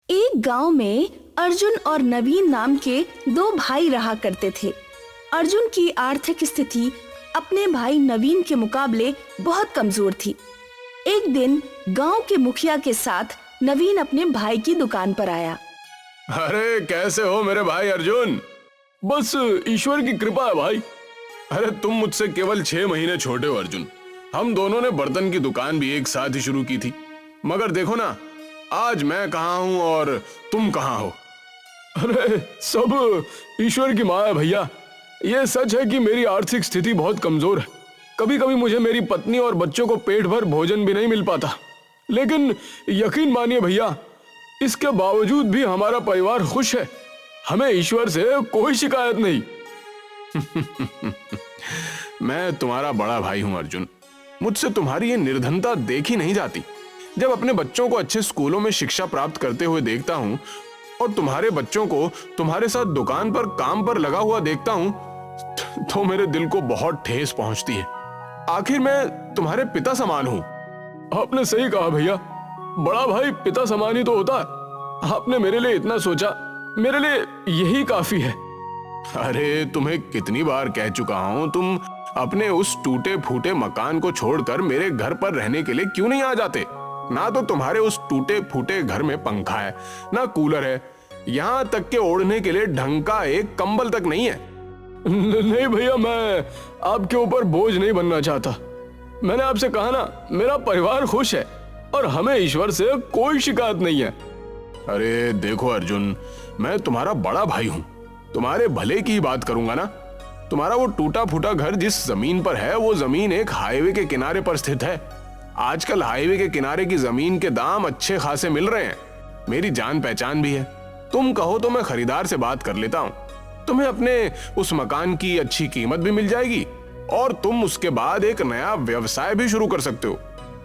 एक गांव में अर्जुन और नवीन नाम के दो भाई रहा करते थे। अर्जुन की आर्थिक स्थिति अपने भाई नवीन के मुकाबले बहुत कमजोर थी। एक दिन गांव के मुखिया के साथ नवीन अपने भाई की दुकान पर आया। अरे कैसे हो मेरे भाई अर्जुन? बस ईश्वर की कृपा है भाई। अरे तुम मुझसे केवल 6 महीने छोटे हो अर्जुन। हम दोनों ने बर्तन की दुकान भी एक साथ ही शुरू की थी, मगर देखो ना आज मैं कहाँ हूँ और तुम कहाँ हो। अरे सब ईश्वर की माया है भैया। ये सच है कि मेरी आर्थिक स्थिति बहुत कमजोर है। कभी कभी मुझे मेरी पत्नी और बच्चों को पेट भर भोजन भी नहीं मिल पाता, लेकिन यकीन मानिए भैया, इसके बावजूद भी हमारा परिवार खुश है। हमें ईश्वर से कोई शिकायत नहीं। मैं तुम्हारा बड़ा भाई हूं अर्जुन। मुझसे तुम्हारी ये निर्धनता देखी नहीं जाती। जब अपने बच्चों को अच्छे स्कूलों में शिक्षा प्राप्त करते हुए देखता हूं और तुम्हारे बच्चों को तुम्हारे साथ दुकान पर काम पर लगा हुआ देखता हूं तो मेरे दिल को बहुत ठेस पहुंचती है। आखिर मैं तुम्हारे पिता समान हूं। आपने सही कहा भैया, बड़ा भाई पिता समान ही तो होता है। आपने मेरे लिए इतना सोचा, मेरे लिए यही काफी है। अरे तुम्हें कितनी बार कह चुका हूं, तुम अपने उस टूटे फूटे मकान को छोड़कर मेरे घर पर रहने के लिए क्यों नहीं आ जाते? ना तो तुम्हारे उस टूटे फूटे घर में पंखा है, ना कूलर है, यहाँ तक के ओढ़ने के लिए ढंग का एक कंबल तक नहीं है। नहीं भैया, मैं आपके ऊपर बोझ नहीं बनना चाहता। मैंने आपसे कहा ना, मेरा परिवार खुश है और हमें ईश्वर से कोई शिकायत नहीं है। अरे देखो अर्जुन, मैं तुम्हारा बड़ा भाई हूँ, तुम्हारे भले की ही बात करूंगा ना। तुम्हारा वो टूटा फूटा घर जिस जमीन पर है, वो जमीन एक हाईवे के किनारे पर स्थित है। आजकल हाईवे के किनारे की जमीन के दाम अच्छे खासे मिल रहे हैं। मेरी जान पहचान भी है। तुम कहो तो मैं खरीदार से बात कर लेता हूँ। तुम्हें अपने उस मकान की अच्छी कीमत भी मिल जाएगी और तुम उसके बाद एक नया व्यवसाय भी शुरू कर सकते हो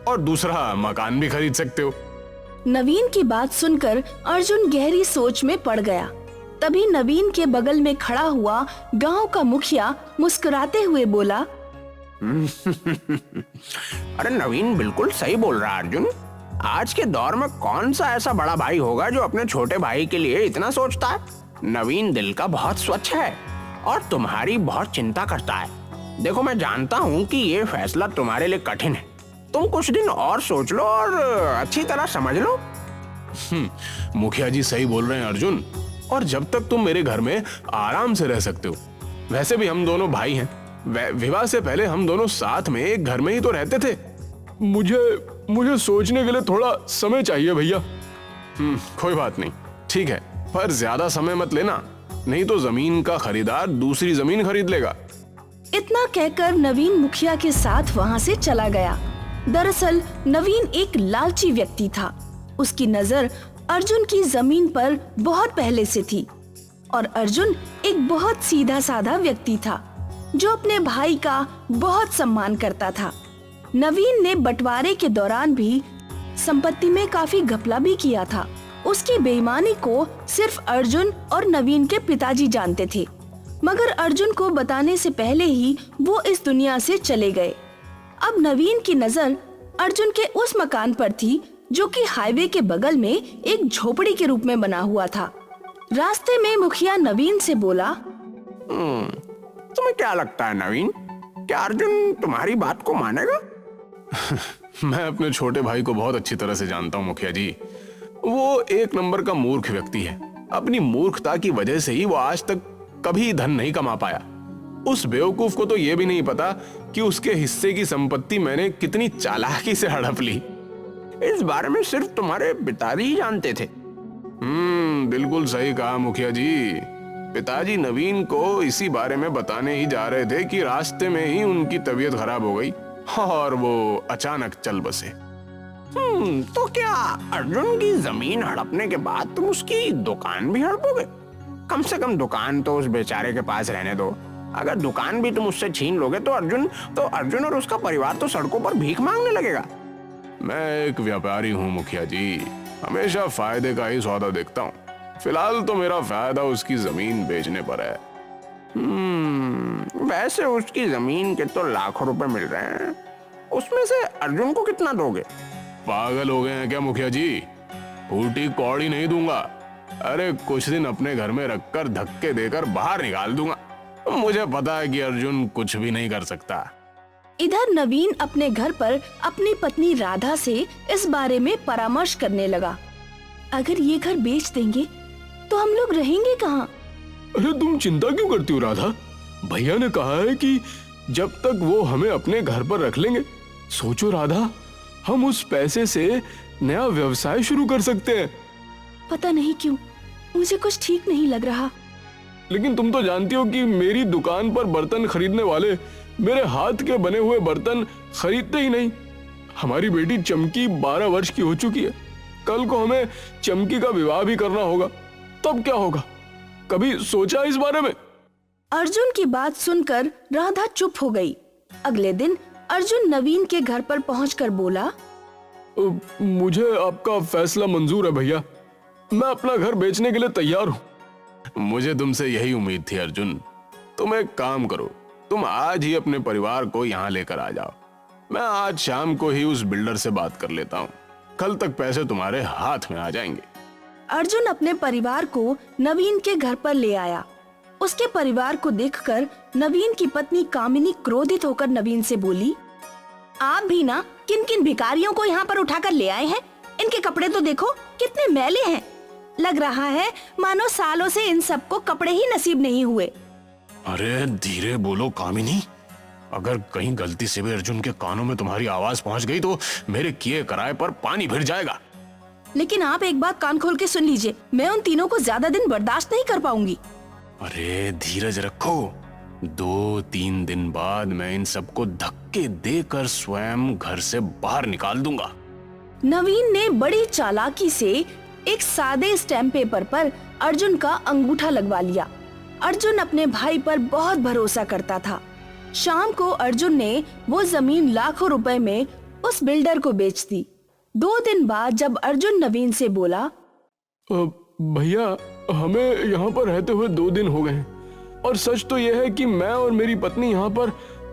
और दूसरा मकान भी खरीद सकते हो। नवीन की बात सुनकर अर्जुन गहरी सोच में पड़ गया। तभी नवीन के बगल में खड़ा हुआ गांव का मुखिया मुस्कुराते हुए बोला, अरे नवीन बिल्कुल सही बोल रहा है अर्जुन। आज के दौर में कौन सा ऐसा बड़ा भाई होगा जो अपने छोटे भाई के लिए इतना सोचता है। नवीन दिल का बहुत स्वच्छ है और तुम्हारी बहुत चिंता करता है। देखो मैं जानता हूँ कि ये फैसला तुम्हारे लिए कठिन है। तुम कुछ दिन और सोच लो और अच्छी तरह समझ लो। मुखिया जी सही बोल रहे हैं अर्जुन, और जब तक तुम मेरे घर में आराम से रह सकते हो। वैसे भी हम दोनों भाई हैं। विवाह से पहले हम दोनों साथ में एक घर में ही तो रहते थे। मुझे सोचने के लिए थोड़ा समय चाहिए भैया। कोई बात नहीं, ठीक है, पर ज्यादा समय मत लेना, नहीं तो जमीन का खरीदार दूसरी जमीन खरीद लेगा। इतना कहकर नवीन मुखिया के साथ वहाँ से चला गया। दरअसल नवीन एक लालची व्यक्ति था। उसकी नजर अर्जुन की जमीन पर बहुत पहले से थी और अर्जुन एक बहुत सीधा साधा व्यक्ति था जो अपने भाई का बहुत सम्मान करता था। नवीन ने बंटवारे के दौरान भी संपत्ति में काफी घपला भी किया था। उसकी बेईमानी को सिर्फ अर्जुन और नवीन के पिताजी जानते थे, मगर अर्जुन को बताने से पहले ही वो इस दुनिया से चले गए। अब नवीन की नजर अर्जुन के उस मकान पर थी जो कि हाईवे के बगल में एक झोपड़ी के रूप में बना हुआ था। रास्ते में मुखिया नवीन से बोला, तुम्हें क्या लगता है नवीन, क्या अर्जुन तुम्हारी बात को मानेगा? मैं अपने छोटे भाई को बहुत अच्छी तरह से जानता हूँ मुखिया जी। वो एक नंबर का मूर्ख व्यक्ति है। अपनी मूर्खता की वजह से ही वो आज तक कभी धन नहीं कमा पाया। उस बेवकूफ को तो ये भी नहीं पता कि उसके हिस्से की संपत्ति मैंने कितनी चालाकी से हड़प ली। इस बारे में सिर्फ तुम्हारे पिताजी ही जानते थे। बिल्कुल सही कहा मुखिया जी। पिताजी नवीन को इसी बारे में बताने ही जा रहे थे कि रास्ते में ही उनकी तबीयत खराब हो गई और वो अचानक चल बसे। तो क्या अर्जुन की जमीन हड़पने के बाद तुम उसकी दुकान भी हड़पोगे? कम से कम दुकान तो उस बेचारे के पास रहने दो। अगर दुकान भी तुम उससे छीन लोगे तो अर्जुन और उसका परिवार तो सड़कों पर भीख मांगने लगेगा। मैं एक व्यापारी हूँ मुखिया जी, हमेशा फायदे का ही सौदा देखता हूँ। फिलहाल तो मेरा फायदा उसकी जमीन बेचने पर है। वैसे उसकी जमीन के तो लाखों रुपए मिल रहे हैं, उसमें से अर्जुन को कितना दोगे? पागल हो गए हैं क्या मुखिया जी? फूटी कौड़ी नहीं दूंगा। अरे कुछ दिन अपने घर में रखकर धक्के देकर बाहर निकाल दूंगा। मुझे पता है कि अर्जुन कुछ भी नहीं कर सकता। इधर नवीन अपने घर पर अपनी पत्नी राधा से इस बारे में परामर्श करने लगा। अगर ये घर बेच देंगे तो हम लोग रहेंगे कहाँ? अरे तुम चिंता क्यों करती हो राधा? भैया ने कहा है कि जब तक वो हमें अपने घर पर रख लेंगे। सोचो राधा, हम उस पैसे से नया व्यवसाय शुरू कर सकते हैं। पता नहीं क्यों मुझे कुछ ठीक नहीं लग रहा। लेकिन तुम तो जानती हो कि मेरी दुकान पर बर्तन खरीदने वाले मेरे हाथ के बने हुए बर्तन खरीदते ही नहीं। हमारी बेटी चमकी 12 वर्ष की हो चुकी है। कल को हमें चमकी का विवाह भी करना होगा, तब क्या होगा? कभी सोचा इस बारे में? अर्जुन की बात सुनकर राधा चुप हो गई। अगले दिन अर्जुन नवीन के घर पर पहुंचकर बोला, मुझे आपका फैसला मंजूर है भैया। मैं अपना घर बेचने के लिए तैयार हूँ। मुझे तुमसे यही उम्मीद थी अर्जुन। तुम एक काम करो, तुम आज ही अपने परिवार को यहाँ लेकर आ जाओ। मैं आज शाम को ही उस बिल्डर से बात कर लेता हूँ। कल तक पैसे तुम्हारे हाथ में आ जाएंगे। अर्जुन अपने परिवार को नवीन के घर पर ले आया। उसके परिवार को देखकर नवीन की पत्नी कामिनी क्रोधित होकर नवीन से बोली, आप भी ना किन किन भिखारियों को यहाँ पर उठाकर ले आए हैं? इनके कपड़े तो देखो कितने मैले हैं। लग रहा है मानो सालों से इन सबको कपड़े ही नसीब नहीं हुए। अरे धीरे बोलो कामिनी, अगर कहीं गलती से भी अर्जुन के कानों में तुम्हारी आवाज पहुंच गई तो मेरे किए कराए पर पानी फिर जाएगा। लेकिन आप एक बात कान खोल के सुन लीजिए, मैं उन तीनों को ज्यादा दिन बर्दाश्त नहीं कर पाऊंगी। अरे धीरज रखो, 2-3 दिन बाद मैं इन सबको धक्के देकर स्वयं घर से बाहर निकाल दूंगा। नवीन ने बड़ी चालाकी से एक सादे स्टैम्प पेपर पर अर्जुन का अंगूठा लगवा लिया। अर्जुन अपने भाई पर बहुत भरोसा करता था। शाम को अर्जुन ने वो जमीन लाखों रुपए में उस बिल्डर को बेच दी। 2 दिन बाद जब अर्जुन नवीन से बोला, भैया हमें यहाँ पर रहते हुए 2 दिन हो गए हैं और सच तो यह है कि मैं और मेरी पत्नी यहाँ पर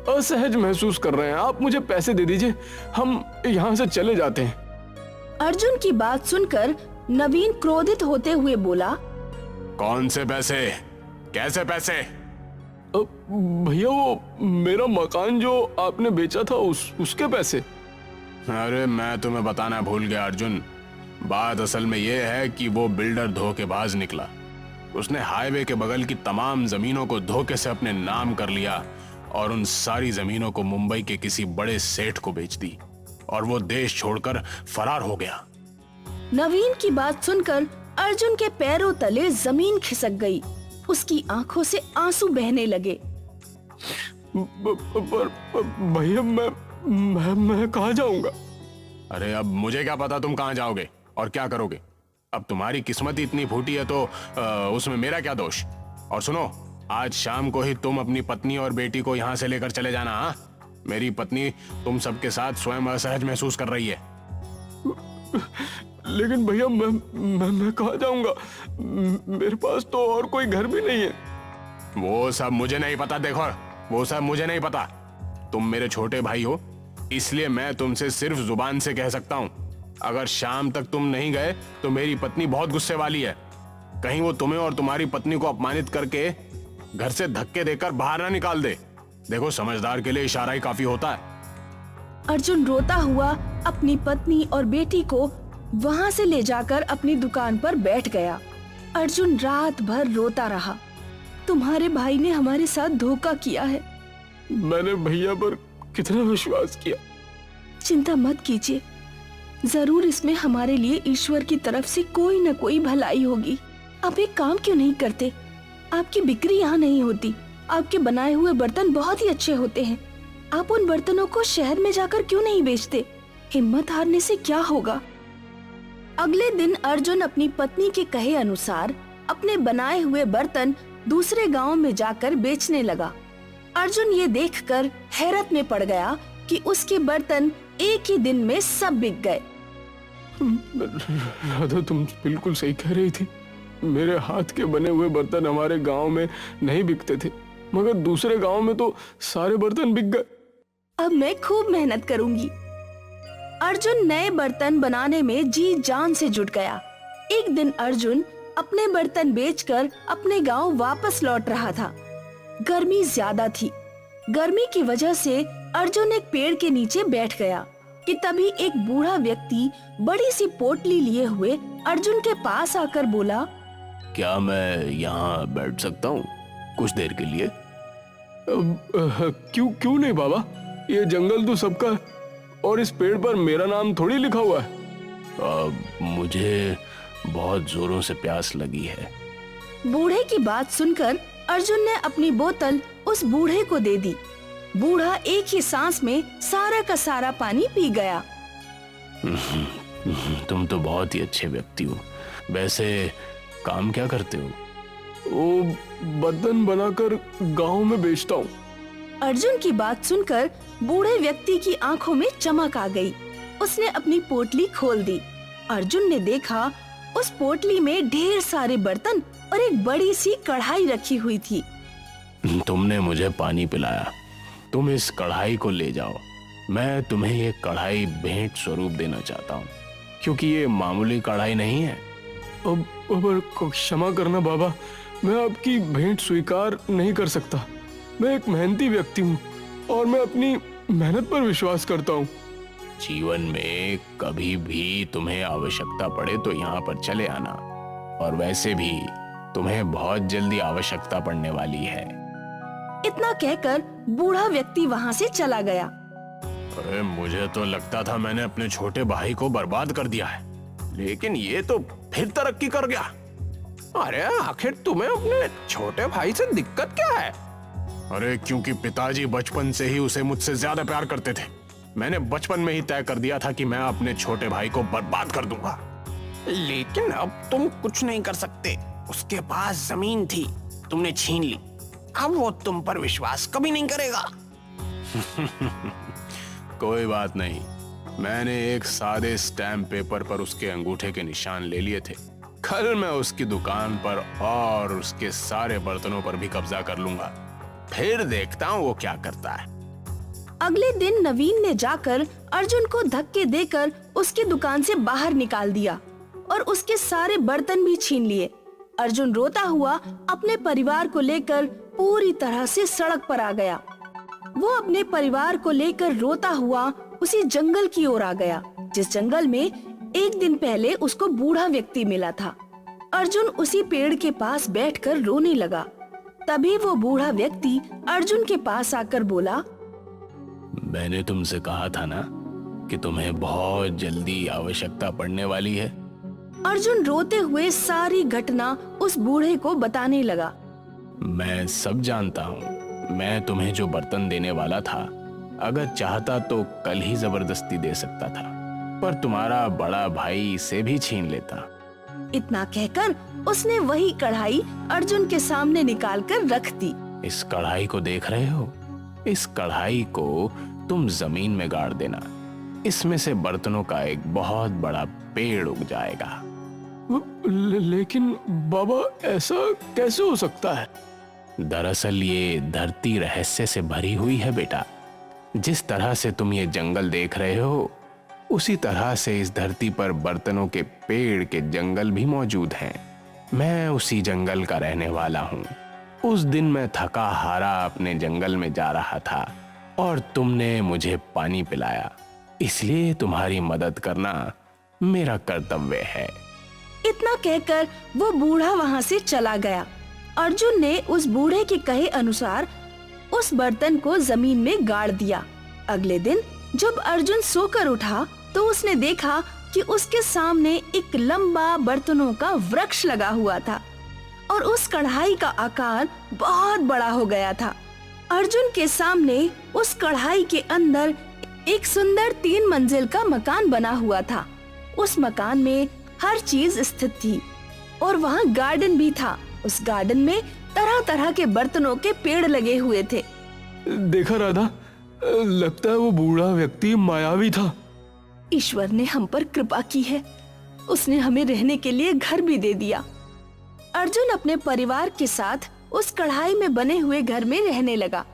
असहज महसूस कर रहे हैं। आप मुझे पैसे दे दीजिए, हम यहाँ से चले जाते हैं। अर्जुन की बात सुनकर नवीन क्रोधित होते हुए बोला, कौन से पैसे? कैसे पैसे? भैया वो मेरा मकान जो आपने बेचा था उसके पैसे। अरे मैं तुम्हें बताना भूल गया अर्जुन। बात असल में यह है कि वो बिल्डर धोखेबाज निकला। उसने हाईवे के बगल की तमाम जमीनों को धोखे से अपने नाम कर लिया और उन सारी जमीनों को मुंबई के किसी बड़े सेठ को बेच दी और वो देश छोड़कर फरार हो गया। नवीन की बात सुनकर अर्जुन के पैरों तले जमीन खिसक गई। उसकी आंखों से आंसू बहने लगे। भैया मैं कहाँ जाऊंगा? अरे अब मुझे क्या पता तुम कहाँ जाओगे और क्या करोगे। अब तुम्हारी किस्मत ही इतनी फूटी है तो उसमें मेरा क्या दोष। और सुनो, आज शाम को ही तुम अपनी पत्नी और बेटी को यहाँ से लेकर चले जाना। हाँ, मेरी पत्नी तुम सबके साथ स्वयं असहज महसूस कर रही है। लेकिन भैया मैं कहाँ जाऊंगा? मेरे पास तो और कोई घर भी नहीं है। वो सब मुझे नहीं पता। देखो, वो सब मुझे नहीं पता। तुम मेरे छोटे भाई हो, इसलिए मैं तुमसे सिर्फ जुबान से कह सकता हूँ। अगर शाम तक तुम नहीं गए तो मेरी पत्नी बहुत गुस्से वाली है। कहीं वो तुम्हें और तुम्हारी पत्नी को अपमानित करके घर से धक्के देकर बाहर ना निकाल दे। देखो, समझदार के लिए इशारा ही काफी होता है। अर्जुन रोता हुआ अपनी पत्नी और बेटी को वहाँ से ले जाकर अपनी दुकान पर बैठ गया। अर्जुन रात भर रोता रहा। तुम्हारे भाई ने हमारे साथ धोखा किया है। मैंने भैया पर कितना विश्वास किया। चिंता मत कीजिए, जरूर इसमें हमारे लिए ईश्वर की तरफ से कोई न कोई भलाई होगी। आप एक काम क्यों नहीं करते? आपकी बिक्री यहाँ नहीं होती। आपके बनाए हुए बर्तन बहुत ही अच्छे होते हैं। आप उन बर्तनों को शहर में जाकर क्यों नहीं बेचते? हिम्मत हारने से क्या होगा? अगले दिन अर्जुन अपनी पत्नी के कहे अनुसार अपने बनाए हुए बर्तन दूसरे गांव में जाकर बेचने लगा। अर्जुन ये देखकर हैरत में पड़ गया कि उसके बर्तन एक ही दिन में सब बिक गए। राधा, तुम बिल्कुल सही कह रही थी। मेरे हाथ के बने हुए बर्तन हमारे गांव में नहीं बिकते थे, मगर दूसरे गांव में तो सारे बर्तन बिक गए। अब मैं खूब मेहनत करूंगी। अर्जुन नए बर्तन बनाने में जी जान से जुट गया। एक दिन अर्जुन अपने बर्तन बेचकर अपने गांव वापस लौट रहा था। गर्मी ज्यादा थी। गर्मी की वजह से अर्जुन एक पेड़ के नीचे बैठ गया कि तभी एक बूढ़ा व्यक्ति बड़ी सी पोटली लिए हुए अर्जुन के पास आकर बोला, क्या मैं यहाँ बैठ सकता हूँ कुछ देर के लिए? क्यों क्यों नहीं बाबा, ये जंगल तो सबका है और इस पेड़ पर मेरा नाम थोड़ी लिखा हुआ है। मुझे बहुत जोरों से प्यास लगी है। बूढ़े की बात सुनकर अर्जुन ने अपनी बोतल उस बूढ़े को दे दी। बूढ़ा एक ही सांस में सारा का सारा पानी पी गया। तुम तो बहुत ही अच्छे व्यक्ति हो। वैसे काम क्या करते हो? वो बर्तन बनाकर गांव में बेचता हूँ। अर्जुन की बात सुनकर बूढ़े व्यक्ति की आंखों में चमक आ गई। उसने अपनी पोटली खोल दी। अर्जुन ने देखा उस पोटली में ढेर सारे बर्तन और एक बड़ी सी कढ़ाई रखी हुई थी। तुमने मुझे पानी पिलाया, तुम इस कढ़ाई को ले जाओ। मैं तुम्हें ये कढ़ाई भेंट स्वरूप देना चाहता हूँ, क्योंकि ये मामूली कढ़ाई नहीं है। अब क्षमा करना बाबा, मैं आपकी भेंट स्वीकार नहीं कर सकता। मैं एक मेहनती व्यक्ति हूँ और मैं अपनी मेहनत पर विश्वास करता हूँ। जीवन में कभी भी तुम्हें आवश्यकता पड़े तो यहाँ पर चले आना, और वैसे भी तुम्हें बहुत जल्दी आवश्यकता पड़ने वाली है। इतना कहकर बूढ़ा व्यक्ति वहाँ से चला गया। अरे मुझे तो लगता था मैंने अपने छोटे भाई को बर्बाद कर दिया है, लेकिन ये तो फिर तरक्की कर गया। अरे आखिर तुम्हें अपने छोटे भाई से दिक्कत क्या है? अरे क्योंकि पिताजी बचपन से ही उसे मुझसे ज्यादा प्यार करते थे। मैंने बचपन में ही तय कर दिया था कि मैं अपने छोटे भाई को बर्बाद कर दूंगा। लेकिन अब तुम कुछ नहीं कर सकते। उसके पास जमीन थी, तुमने छीन ली। अब वो तुम पर विश्वास कभी नहीं करेगा। कोई बात नहीं, मैंने एक सादे स्टैम्प पेपर पर उसके अंगूठे के निशान ले लिए थे। कल मैं उसकी दुकान पर और उसके सारे बर्तनों पर भी कब्जा कर लूंगा। फिर देखता हूँ वो क्या करता है। अगले दिन नवीन ने जाकर अर्जुन को धक्के देकर उसकी दुकान से बाहर निकाल दिया और उसके सारे बर्तन भी छीन लिए। अर्जुन रोता हुआ अपने परिवार को लेकर पूरी तरह से सड़क पर आ गया। वो अपने परिवार को लेकर रोता हुआ उसी जंगल की ओर आ गया, जिस जंगल में एक दिन पहले उसको बूढ़ा व्यक्ति मिला था। अर्जुन उसी पेड़ के पास बैठकर रोने लगा। तभी वो बूढ़ा व्यक्ति अर्जुन के पास आकर बोला, मैंने तुमसे कहा था ना कि तुम्हें बहुत जल्दी आवश्यकता पड़ने वाली है। अर्जुन रोते हुए सारी घटना उस बूढ़े को बताने लगा। मैं सब जानता हूँ। मैं तुम्हें जो बर्तन देने वाला था, अगर चाहता तो कल ही जबरदस्ती दे सकता था, पर तुम्हारा बड़ा भाई इसे भी छीन लेता। इतना कहकर उसने वही कढ़ाई अर्जुन के सामने निकालकर रख दी। इस कढ़ाई को देख रहे हो? इस कढ़ाई को तुम जमीन में गाड़ देना। इसमें से बर्तनों का एक बहुत बड़ा पेड़ उग जाएगा। लेकिन बाबा, ऐसा कैसे हो सकता है? दरअसल ये धरती रहस्य से भरी हुई है बेटा। जिस तरह से तुम ये जंगल देख रहे हो, उसी तरह से इस धरती पर बर्तनों के पेड़ के जंगल भी मौजूद हैं। मैं उसी जंगल का रहने वाला हूँ। उस दिन मैं थका हारा अपने जंगल में जा रहा था और तुमने मुझे पानी पिलाया, इसलिए तुम्हारी मदद करना मेरा कर्तव्य है। इतना कहकर वो बूढ़ा वहाँ से चला गया। अर्जुन ने उस बूढ़े के कहे अनुसार उस बर्तन को जमीन में गाड़ दिया। अगले दिन जब अर्जुन सोकर उठा तो उसने देखा कि उसके सामने एक लंबा बर्तनों का वृक्ष लगा हुआ था और उस कढ़ाई का आकार बहुत बड़ा हो गया था। अर्जुन के सामने उस कढ़ाई के अंदर एक सुंदर 3 मंजिल का मकान बना हुआ था। उस मकान में हर चीज स्थित थी और वहाँ गार्डन भी था। उस गार्डन में तरह तरह के बर्तनों के पेड़ लगे हुए थे। देखा राधा, लगता है वो बूढ़ा व्यक्ति मायावी था। ईश्वर ने हम पर कृपा की है, उसने हमें रहने के लिए घर भी दे दिया। अर्जुन अपने परिवार के साथ उस कढ़ाई में बने हुए घर में रहने लगा।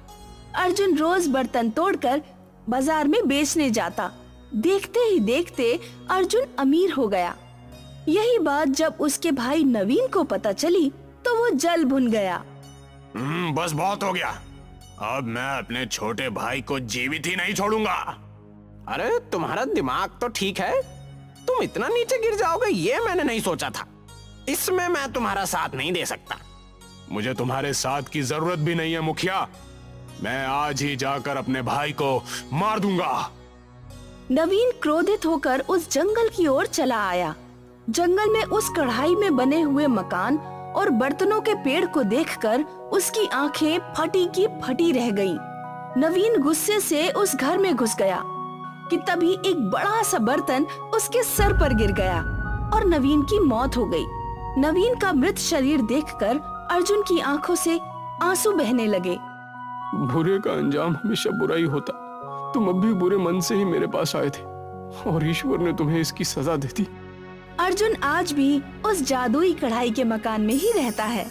अर्जुन रोज बर्तन तोड़कर बाजार में बेचने जाता। देखते ही देखते अर्जुन अमीर हो गया। यही बात जब उसके भाई नवीन को पता चली तो वो जल भुन गया। बस बहुत हो गया। अब मैं अपने छोटे भाई को जीवित ही नहीं छोड़ूंगा। अरे तुम्हारा दिमाग तो ठीक है, तुम इतना नीचे गिर जाओगे ये मैंने नहीं सोचा था। इसमें मैं तुम्हारा साथ नहीं दे सकता। मुझे तुम्हारे साथ की जरूरत भी नहीं है मुखिया। मैं आज ही जाकर अपने भाई को मार दूंगा। नवीन क्रोधित होकर उस जंगल की ओर चला आया। जंगल में उस कढ़ाई में बने हुए मकान और बर्तनों के पेड़ को देखकर उसकी आंखें फटी की फटी रह गईं। नवीन गुस्से से उस घर में घुस गया कि तभी एक बड़ा सा बर्तन उसके सर पर गिर गया और नवीन की मौत हो गई। नवीन का मृत शरीर देखकर अर्जुन की आंखों से आंसू बहने लगे। बुरे का अंजाम हमेशा बुरा ही होता। तुम अब भी बुरे मन से ही मेरे पास आए थे और ईश्वर ने तुम्हें इसकी सजा दे दी। अर्जुन आज भी उस जादुई कढ़ाई के मकान में ही रहता है।